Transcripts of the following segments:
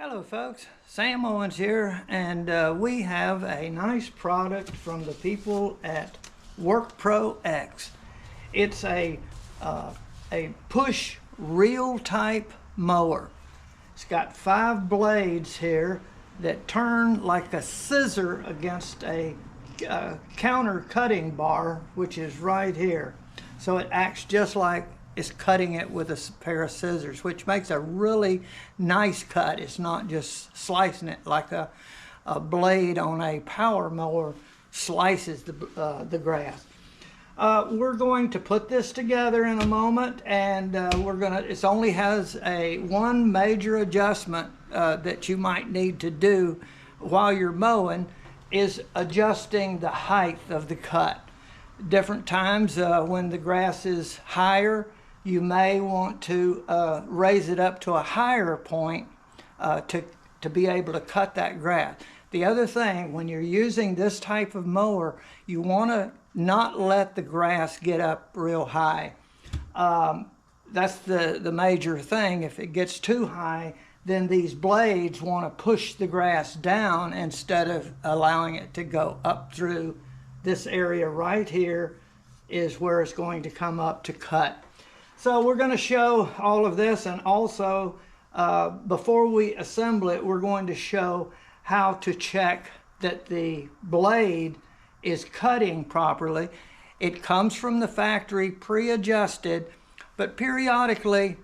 Hello folks, Sam Owens here, and we have a nice product from the people at Workpro X. It's a push reel type mower. It's got 5 blades here that turn like a scissor against a counter cutting bar, which is right here. So it acts just like it's cutting it with a pair of scissors, which makes a really nice cut. It's not just slicing it like a blade on a power mower slices the grass. We're going to put this together in a moment, and it only has one major adjustment that you might need to do while you're mowing, is adjusting the height of the cut. Different times when the grass is higher, you may want to raise it up to a higher point to be able to cut that grass. The other thing, when you're using this type of mower, you want to not let the grass get up real high. That's the major thing. If it gets too high, then these blades want to push the grass down instead of allowing it to go up through this area right here is where it's going to come up to cut. So we're going to show all of this, and also before we assemble it, we're going to show how to check that the blade is cutting properly. It comes from the factory pre-adjusted, but periodically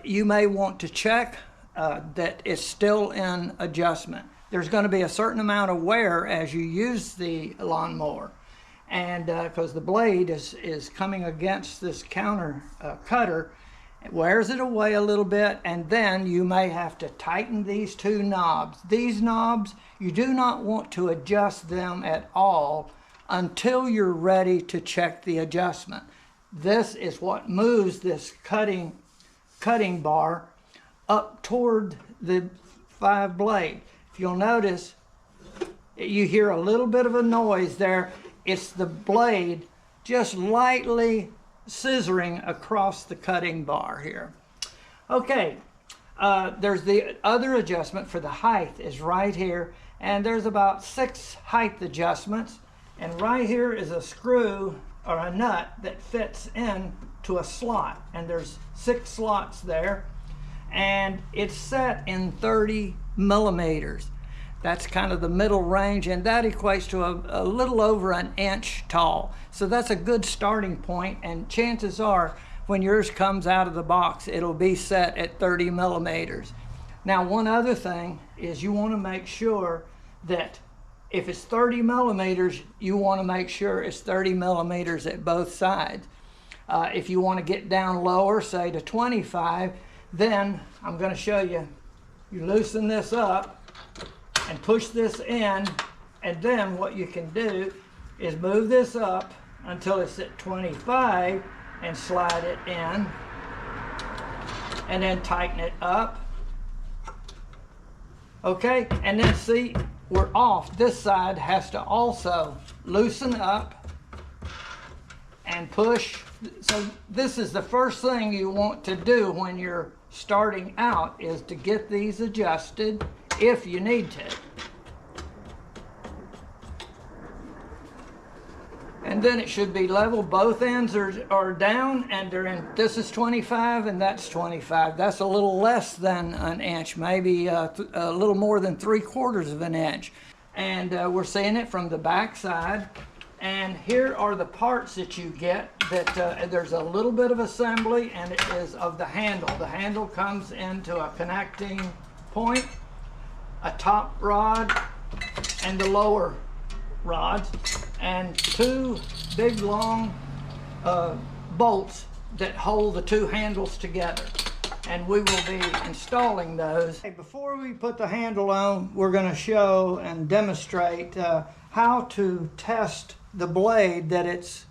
you may want to check that it's still in adjustment. There's going to be a certain amount of wear as you use the lawnmower, and because the blade is coming against this counter cutter, it wears it away a little bit, and then you may have to tighten these 2 knobs. These knobs, you do not want to adjust them at all until you're ready to check the adjustment. This is what moves this cutting bar up toward the 5 blade. If you'll notice, you hear a little bit of a noise there. It's the blade just lightly scissoring across the cutting bar here. Okay, there's the other adjustment for the height is right here, and there's about 6 height adjustments, and right here is a screw or a nut that fits in to a slot, and there's 6 slots there, and it's set in 30 millimeters. That's kind of the middle range, and that equates to a little over 1 inch tall. So that's a good starting point, and chances are when yours comes out of the box, it'll be set at 30 millimeters. Now, one other thing is you want to make sure that if it's 30 millimeters, you want to make sure it's 30 millimeters at both sides. If you want to get down lower, say to 25, then I'm going to show you. You loosen this up and push this in, and then what you can do is move this up until it's at 25 and slide it in, and then tighten it up. Okay, and then see, we're off. This side has to also loosen up and push. So this is the first thing you want to do when you're starting out, is to get these adjusted if you need to. And then it should be level. Both ends are down, and they're in. This is 25 and that's 25. That's a little less than 1 inch, maybe a little more than 3/4 of an inch. And we're seeing it from the back side. And here are the parts that you get. That there's a little bit of assembly, and it is of the handle. The handle comes into a connecting point, a top rod and the lower rods, and 2 big long bolts that hold the 2 handles together, and we will be installing those. Hey, before we put the handle on, we're going to show and demonstrate how to test the blade that it's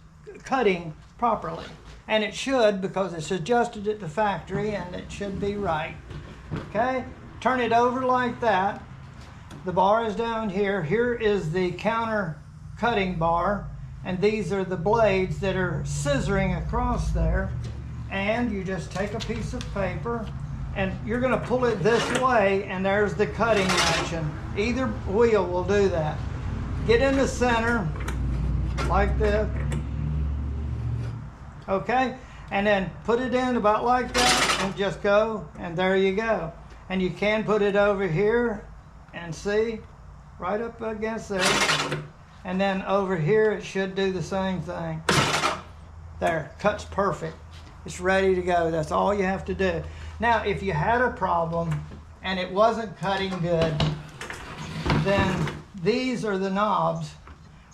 cutting properly, and it should, because it's adjusted at the factory, and it should be right. Okay, turn it over like that. The bar is down here. Here is the counter cutting bar, and these are the blades that are scissoring across there. And you just take a piece of paper and you're going to pull it this way, and there's the cutting action. Either wheel will do that. Get in the center like this, okay, and then put it in about like that and just go, and there you go. And you can put it over here and see right up against there, and then over here it should do the same thing. There, cuts perfect. It's ready to go. That's all you have to do. Now, if you had a problem and it wasn't cutting good, then these are the knobs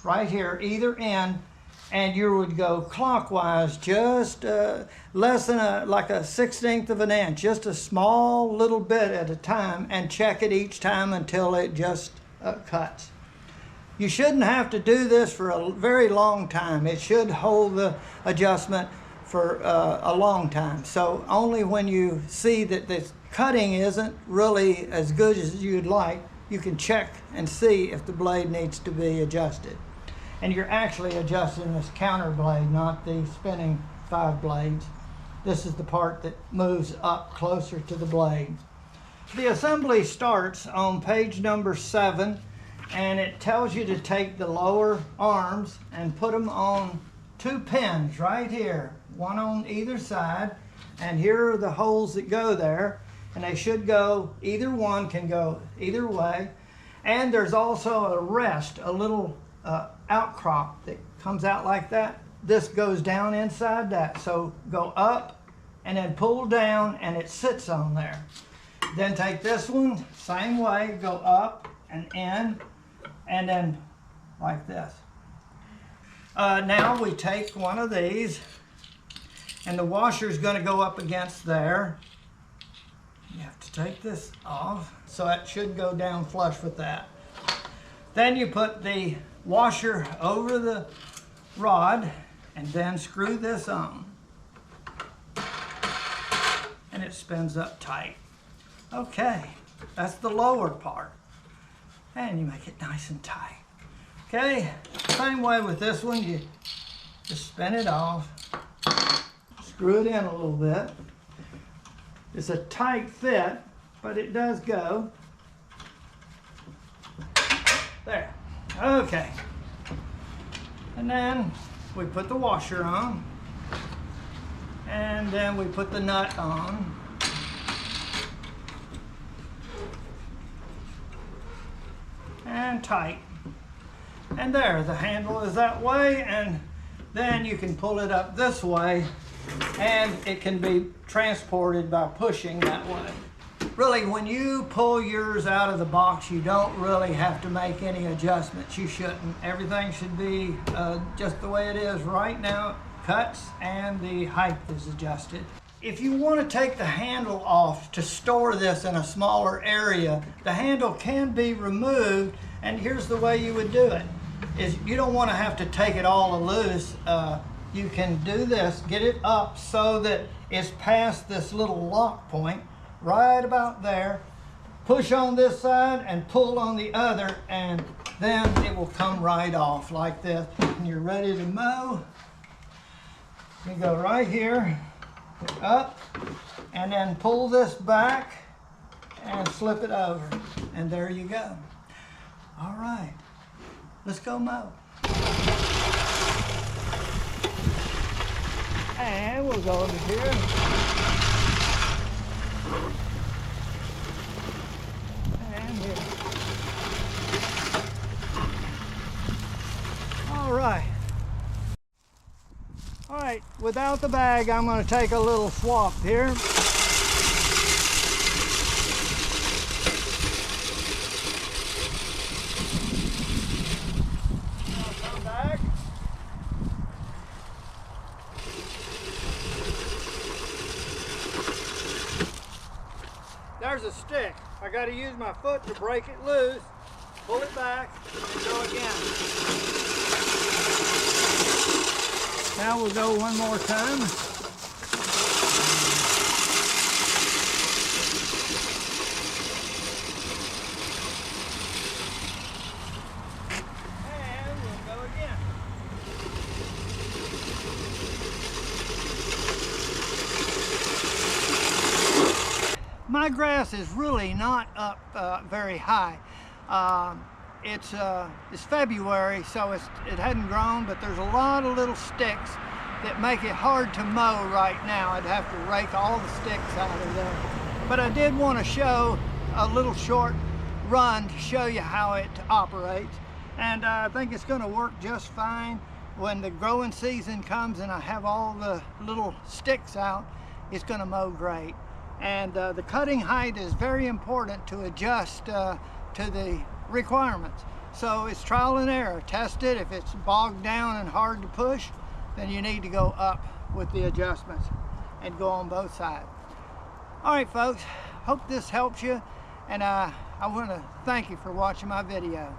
right here, either end, and you would go clockwise just less than like a 1/16 of an inch, just a small little bit at a time, and check it each time until it just cuts. You shouldn't have to do this for a very long time. It should hold the adjustment for a long time. So only when you see that this cutting isn't really as good as you'd like, you can check and see if the blade needs to be adjusted. And you're actually adjusting this counter blade, not the spinning 5 blades. This is the part that moves up closer to the blade. The assembly starts on page number 7, and it tells you to take the lower arms and put them on 2 pins right here, one on either side, and here are the holes that go there, and they should go, either one can go either way. And there's also a rest, a little outcrop that comes out like that. This goes down inside that, so go up and then pull down, and it sits on there. Then take this one, same way, go up and in, and then like this. Now we take one of these, and the washer is going to go up against there. You have to take this off, so it should go down flush with that. Then you put the washer over the rod, and then screw this on, and it spins up tight. Okay, that's the lower part, and you make it nice and tight. Okay, same way with this one. You just spin it off, screw it in a little bit. It's a tight fit, but it does go. There. Okay. And then we put the washer on, and then we put the nut on. And tight. And there, the handle is that way, and then you can pull it up this way, and it can be transported by pushing that way. Really, when you pull yours out of the box, you don't really have to make any adjustments. You shouldn't. Everything should be just the way it is right now. Cuts and the height is adjusted. If you want to take the handle off to store this in a smaller area, the handle can be removed, and here's the way you would do it. Is you don't want to have to take it all loose. You can do this, get it up so that it's past this little lock point, right about there. Push on this side and pull on the other, and then it will come right off like this. And you're ready to mow. You go right here, up, and then pull this back and slip it over. And there you go. All right, let's go mow. And we'll go over here. And here. All right. All right, without the bag, I'm going to take a little swap here. Come back. There's a stick. I got to use my foot to break it loose, pull it back, and go again. Now we'll go one more time. And we'll go again. grass is really not up very high. It's February, so it hadn't grown, but there's a lot of little sticks that make it hard to mow right now. I'd have to rake all the sticks out of there. But I did want to show a little short run to show you how it operates. And I think it's going to work just fine. When the growing season comes and I have all the little sticks out, it's going to mow great. And the cutting height is very important to adjust to the requirements. So it's trial and error. Test it. If it's bogged down and hard to push, then you need to go up with the adjustments and go on both sides. All right, folks, hope this helps you, and I want to thank you for watching my video.